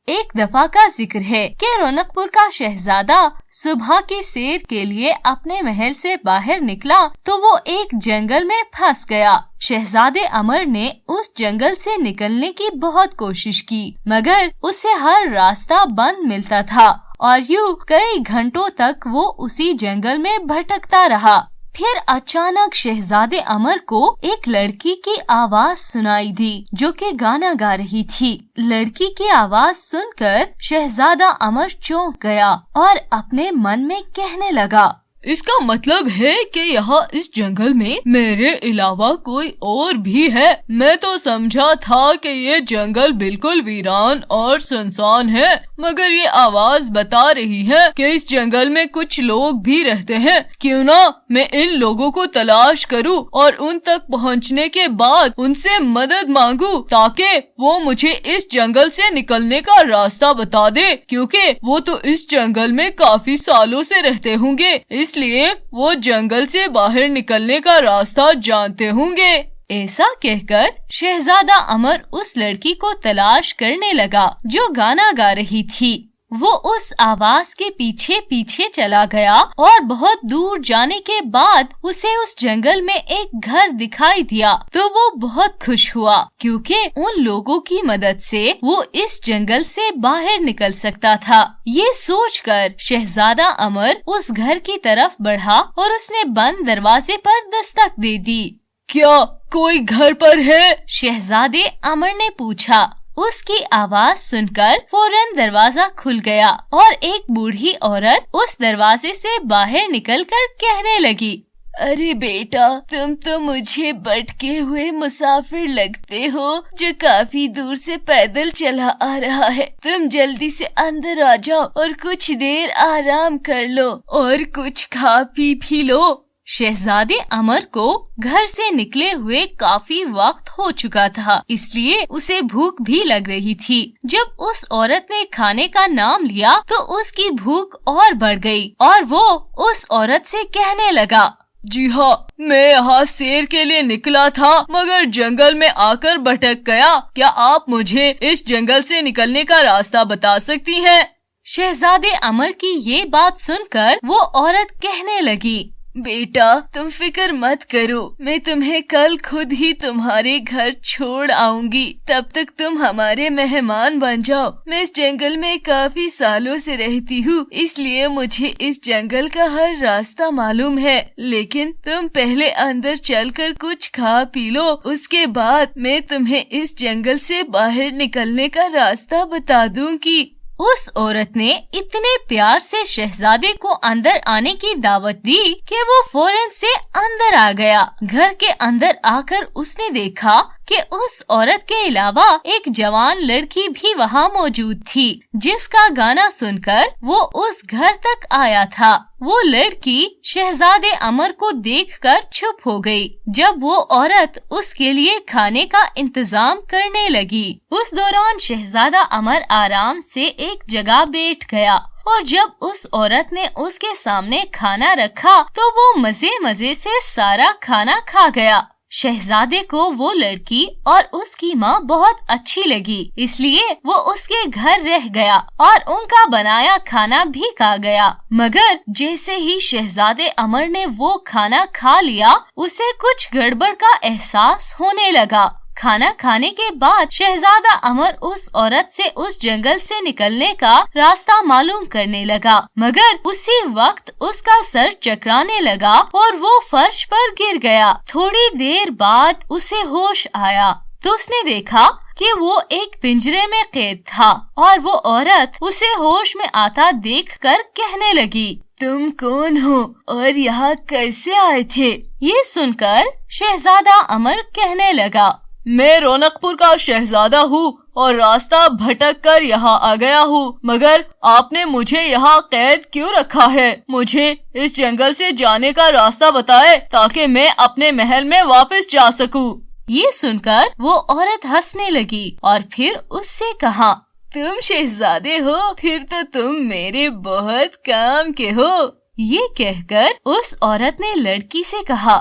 ایک دفعہ کا ذکر ہے کہ رونق پور کا شہزادہ صبح کی سیر کے لیے اپنے محل سے باہر نکلا تو وہ ایک جنگل میں پھنس گیا۔ شہزادے امر نے اس جنگل سے نکلنے کی بہت کوشش کی مگر اسے ہر راستہ بند ملتا تھا اور یوں کئی گھنٹوں تک وہ اسی جنگل میں بھٹکتا رہا۔ پھر اچانک شہزادے امر کو ایک لڑکی کی آواز سنائی دی جو کہ گانا گا رہی تھی۔ لڑکی کی آواز سن کر شہزادہ امر چونک گیا اور اپنے من میں کہنے لگا، اس کا مطلب ہے کہ یہاں اس جنگل میں میرے علاوہ کوئی اور بھی ہے۔ میں تو سمجھا تھا کہ یہ جنگل بالکل ویران اور سنسان ہے، مگر یہ آواز بتا رہی ہے کہ اس جنگل میں کچھ لوگ بھی رہتے ہیں۔ کیوں نہ میں ان لوگوں کو تلاش کروں اور ان تک پہنچنے کے بعد ان سے مدد مانگوں تاکہ وہ مجھے اس جنگل سے نکلنے کا راستہ بتا دے، کیونکہ وہ تو اس جنگل میں کافی سالوں سے رہتے ہوں گے، اس لیے وہ جنگل سے باہر نکلنے کا راستہ جانتے ہوں گے۔ ایسا کہہ کر شہزادہ امر اس لڑکی کو تلاش کرنے لگا جو گانا گا رہی تھی۔ وہ اس آواز کے پیچھے پیچھے چلا گیا اور بہت دور جانے کے بعد اسے اس جنگل میں ایک گھر دکھائی دیا تو وہ بہت خوش ہوا کیونکہ ان لوگوں کی مدد سے وہ اس جنگل سے باہر نکل سکتا تھا۔ یہ سوچ کر شہزادہ امر اس گھر کی طرف بڑھا اور اس نے بند دروازے پر دستک دے دی۔ کیا کوئی گھر پر ہے؟ شہزادے امر نے پوچھا۔ اس کی آواز سن کر فوراً دروازہ کھل گیا اور ایک بوڑھی عورت اس دروازے سے باہر نکل کر کہنے لگی، ارے بیٹا، تم تو مجھے بھٹکے ہوئے مسافر لگتے ہو جو کافی دور سے پیدل چلا آ رہا ہے۔ تم جلدی سے اندر آ جاؤ اور کچھ دیر آرام کر لو اور کچھ کھا پی بھی لو۔ شہزادے امر کو گھر سے نکلے ہوئے کافی وقت ہو چکا تھا، اس لیے اسے بھوک بھی لگ رہی تھی۔ جب اس عورت نے کھانے کا نام لیا تو اس کی بھوک اور بڑھ گئی اور وہ اس عورت سے کہنے لگا، جی ہاں، میں یہاں سیر کے لیے نکلا تھا مگر جنگل میں آ کر بھٹک گیا۔ کیا آپ مجھے اس جنگل سے نکلنے کا راستہ بتا سکتی ہیں؟ شہزادے امر کی یہ بات سن کر وہ عورت کہنے لگی، بیٹا، تم فکر مت کرو، میں تمہیں کل خود ہی تمہارے گھر چھوڑ آؤں گی، تب تک تم ہمارے مہمان بن جاؤ۔ میں اس جنگل میں کافی سالوں سے رہتی ہوں، اس لیے مجھے اس جنگل کا ہر راستہ معلوم ہے، لیکن تم پہلے اندر چل کر کچھ کھا پی لو، اس کے بعد میں تمہیں اس جنگل سے باہر نکلنے کا راستہ بتا دوں گی۔ اس عورت نے اتنے پیار سے شہزادے کو اندر آنے کی دعوت دی کہ وہ فوراً سے اندر آ گیا۔ گھر کے اندر آ کر اس نے دیکھا کہ اس عورت کے علاوہ ایک جوان لڑکی بھی وہاں موجود تھی جس کا گانا سن کر وہ اس گھر تک آیا تھا۔ وہ لڑکی شہزادے امر کو دیکھ کر چپ ہو گئی جب وہ عورت اس کے لیے کھانے کا انتظام کرنے لگی۔ اس دوران شہزادہ امر آرام سے ایک جگہ بیٹھ گیا اور جب اس عورت نے اس کے سامنے کھانا رکھا تو وہ مزے سے سارا کھانا کھا گیا۔ شہزادے کو وہ لڑکی اور اس کی ماں بہت اچھی لگی، اس لیے وہ اس کے گھر رہ گیا اور ان کا بنایا کھانا بھی کھا گیا۔ مگر جیسے ہی شہزادے امر نے وہ کھانا کھا لیا اسے کچھ گڑبڑ کا احساس ہونے لگا۔ کھانا کھانے کے بعد شہزادہ امر اس عورت سے اس جنگل سے نکلنے کا راستہ معلوم کرنے لگا، مگر اسی وقت اس کا سر چکرانے لگا اور وہ فرش پر گر گیا۔ تھوڑی دیر بعد اسے ہوش آیا تو اس نے دیکھا کہ وہ ایک پنجرے میں قید تھا اور وہ عورت اسے ہوش میں آتا دیکھ کر کہنے لگی، تم کون ہو اور یہاں کیسے آئے تھے؟ یہ سن کر شہزادہ امر کہنے لگا، میں رونق پور کا شہزادہ ہوں اور راستہ بھٹک کر یہاں آ گیا ہوں، مگر آپ نے مجھے یہاں قید کیوں رکھا ہے؟ مجھے اس جنگل سے جانے کا راستہ بتائے تاکہ میں اپنے محل میں واپس جا سکوں۔ یہ سن کر وہ عورت ہنسنے لگی اور پھر اس سے کہا، تم شہزادے ہو، پھر تو تم میرے بہت کام کے ہو۔ یہ کہہ کر اس عورت نے لڑکی سے کہا،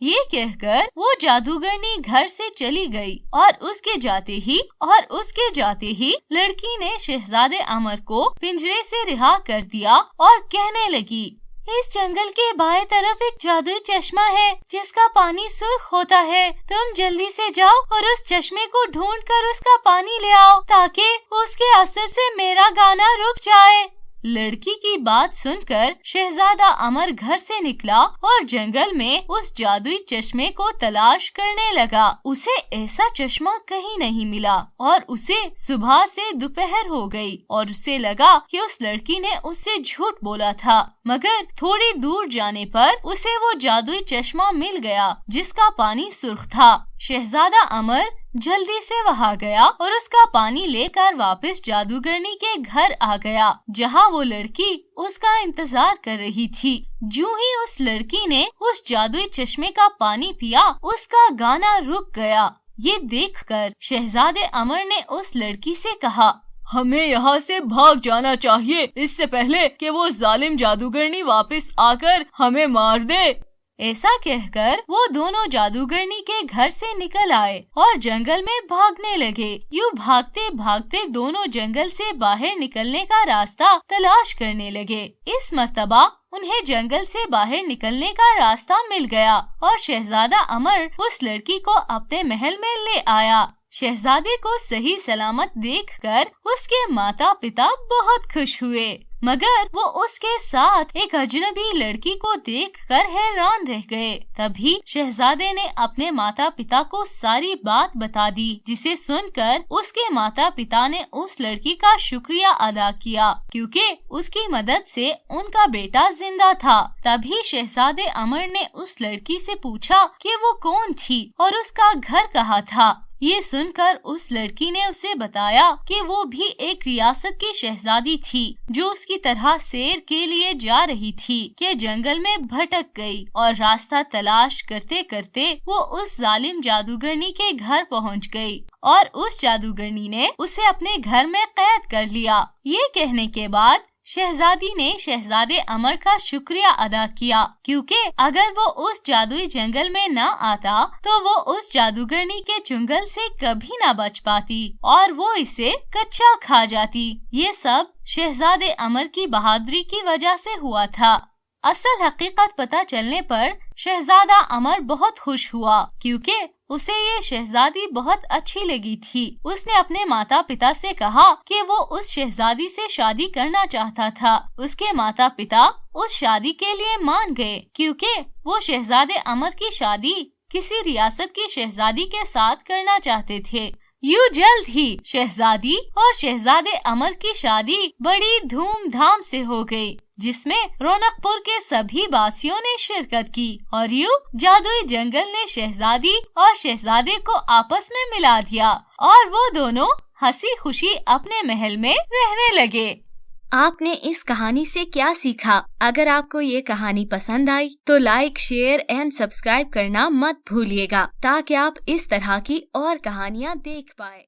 یہ کہہ کر وہ جادوگرنی گھر سے چلی گئی اور اس کے جاتے ہی لڑکی نے شہزادے امر کو پنجرے سے رہا کر دیا اور کہنے لگی، اس جنگل کے بائیں طرف ایک جادوئی چشمہ ہے جس کا پانی سرخ ہوتا ہے، تم جلدی سے جاؤ اور اس چشمے کو ڈھونڈ کر اس کا پانی لے آؤ تاکہ اس کے اثر سے میرا گانا رک جائے۔ لڑکی کی بات سن کر شہزادہ امر گھر سے نکلا اور جنگل میں اس جادوئی چشمے کو تلاش کرنے لگا۔ اسے ایسا چشمہ کہیں نہیں ملا اور اسے صبح سے دوپہر ہو گئی اور اسے لگا کہ اس لڑکی نے اس سے جھوٹ بولا تھا، مگر تھوڑی دور جانے پر اسے وہ جادوئی چشمہ مل گیا جس کا پانی سرخ تھا۔ شہزادہ امر جلدی سے وہاں گیا اور اس کا پانی لے کر واپس جادوگرنی کے گھر آ گیا جہاں وہ لڑکی اس کا انتظار کر رہی تھی۔ جو ہی اس لڑکی نے اس جادوئی چشمے کا پانی پیا اس کا گانا رک گیا۔ یہ دیکھ کر شہزادے امر نے اس لڑکی سے کہا، ہمیں یہاں سے بھاگ جانا چاہیے اس سے پہلے کہ وہ ظالم جادوگرنی واپس آ کر ہمیں مار دے۔ ایسا کہہ کر وہ دونوں جادوگرنی کے گھر سے نکل آئے اور جنگل میں بھاگنے لگے۔ یوں بھاگتے بھاگتے دونوں جنگل سے باہر نکلنے کا راستہ تلاش کرنے لگے۔ اس مرتبہ انہیں جنگل سے باہر نکلنے کا راستہ مل گیا اور شہزادہ امر اس لڑکی کو اپنے محل میں لے آیا۔ شہزادے کو صحیح سلامت دیکھ کر اس کے ماتا پتا بہت خوش ہوئے، مگر وہ اس کے ساتھ ایک اجنبی لڑکی کو دیکھ کر حیران رہ گئے۔ تبھی شہزادے نے اپنے ماتا پتا کو ساری بات بتا دی، جسے سن کر اس کے ماتا پتا نے اس لڑکی کا شکریہ ادا کیا کیونکہ اس کی مدد سے ان کا بیٹا زندہ تھا۔ تبھی شہزادے امر نے اس لڑکی سے پوچھا کہ وہ کون تھی اور اس کا گھر کہاں تھا۔ یہ سن کر اس لڑکی نے اسے بتایا کہ وہ بھی ایک ریاست کی شہزادی تھی جو اس کی طرح سیر کے لیے جا رہی تھی کہ جنگل میں بھٹک گئی اور راستہ تلاش کرتے کرتے وہ اس ظالم جادوگرنی کے گھر پہنچ گئی اور اس جادوگرنی نے اسے اپنے گھر میں قید کر لیا۔ یہ کہنے کے بعد شہزادی نے شہزادے امر کا شکریہ ادا کیا کیونکہ اگر وہ اس جادوئی جنگل میں نہ آتا تو وہ اس جادوگرنی کے چنگل سے کبھی نہ بچ پاتی اور وہ اسے کچا کھا جاتی۔ یہ سب شہزادے امر کی بہادری کی وجہ سے ہوا تھا۔ اصل حقیقت پتہ چلنے پر شہزادہ امر بہت خوش ہوا کیونکہ اسے یہ شہزادی بہت اچھی لگی تھی۔ اس نے اپنے ماتا پتا سے کہا کہ وہ اس شہزادی سے شادی کرنا چاہتا تھا۔ اس کے ماتا پتا اس شادی کے لیے مان گئے کیونکہ وہ شہزادے امر کی شادی کسی ریاست کی شہزادی کے ساتھ کرنا چاہتے تھے۔ یوں جلد ہی شہزادی اور شہزادے امر کی شادی بڑی دھوم دھام سے ہو گئی جس میں رونق پور کے سبھی باسیوں نے شرکت کی اور یوں جادوئی جنگل نے شہزادی اور شہزادے کو آپس میں ملا دیا اور وہ دونوں ہنسی خوشی اپنے محل میں رہنے لگے۔ آپ نے اس کہانی سے کیا سیکھا؟ اگر آپ کو یہ کہانی پسند آئی تو لائک، شیئر اینڈ سبسکرائب کرنا مت بھولیے گا تاکہ آپ اس طرح کی اور کہانیاں دیکھ پائے۔